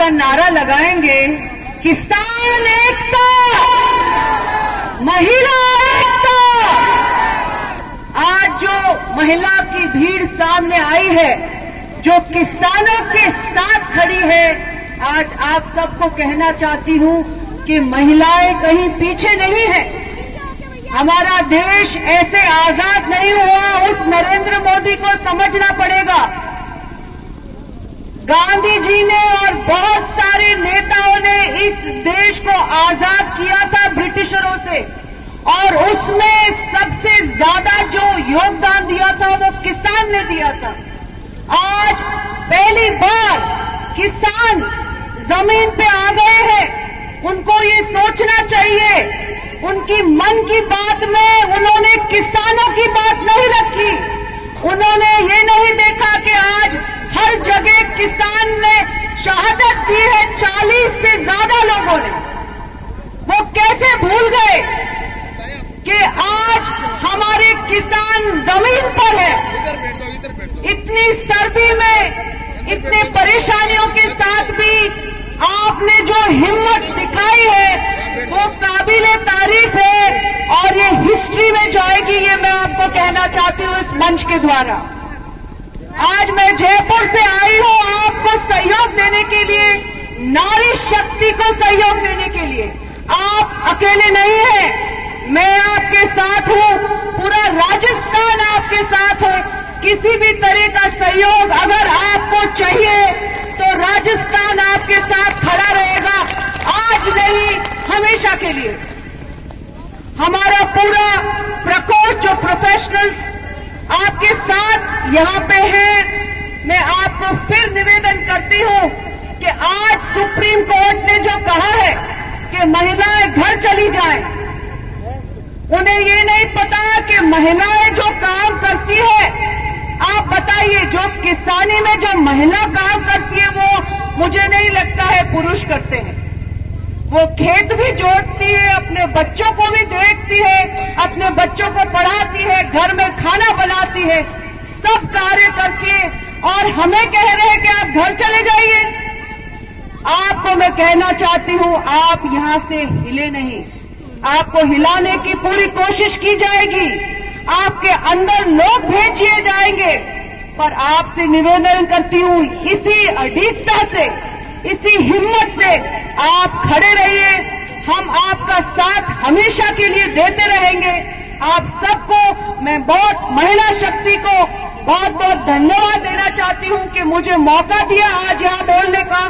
का नारा लगाएंगे, किसान एकता, महिला एकता। आज जो महिला की भीड़ सामने आई है, जो किसानों के साथ खड़ी है, आज आप सबको कहना चाहती हूं कि महिलाएं कहीं पीछे नहीं है। हमारा देश ऐसे आजाद नहीं हुआ, उस नरेंद्र मोदी को समझना पड़ेगा। गांधी जी ने और बहुत सारे नेताओं ने इस देश को आजाद किया था ब्रिटिशरों से, और उसमें सबसे ज्यादा जो योगदान दिया था वो किसान ने दिया था। आज पहली बार किसान जमीन पे आ गए हैं। उनको ये सोचना चाहिए, उनकी मन की बात में उन्होंने किसानों की बात नहीं रखी। उन्होंने ये नहीं देखा कि आज हर जगह किसान ने शहादत दी है, 40 से ज्यादा लोगों ने। वो कैसे भूल गए कि आज हमारे किसान जमीन पर है। इतनी सर्दी में, इतनी परेशानियों के साथ भी आपने जो हिम्मत दिखाई है वो काबिले तारीफ है, और ये हिस्ट्री में जाएगी, ये मैं आपको कहना चाहती हूँ इस मंच के द्वारा। आज मैं जयपुर से आई हूँ आपको सहयोग देने के लिए, नारी शक्ति को सहयोग देने के लिए। आप अकेले नहीं हैं, मैं आपके साथ हूँ, पूरा राजस्थान आपके साथ है। किसी भी तरह का सहयोग अगर आपको चाहिए तो राजस्थान आपके साथ खड़ा रहेगा, आज नहीं हमेशा के लिए। हमारा पूरा प्रकोष्ठ जो प्रोफेशनल्स आपके साथ यहाँ पे है, मैं आपको फिर निवेदन करती हूँ कि आज सुप्रीम कोर्ट ने जो कहा है कि महिलाएं घर चली जाएं, उन्हें ये नहीं पता कि महिलाएं जो काम करती है, आप बताइए, जो किसानी में जो महिला काम करती है वो मुझे नहीं लगता है पुरुष करते हैं। वो खेत भी जोतती है, अपने बच्चों को भी देखती है, अपने बच्चों को पढ़ाती है, घर में खाना बनाती है, सब कार्य करती है, और हमें कह रहे हैं कि आप घर चले जाइए। आपको मैं कहना चाहती हूं, आप यहां से हिले नहीं, आपको हिलाने की पूरी कोशिश की जाएगी, आपके अंदर लोग भेजिए जाएंगे, पर आपसे निवेदन करती हूं, इसी अडिगता से, इसी हिम्मत से आप खड़े रहिए। हम आपका साथ हमेशा के लिए देते रहेंगे। आप सबको मैं बहुत, महिला शक्ति को बहुत बहुत धन्यवाद देना चाहती हूं कि मुझे मौका दिया आज यहां बोलने का।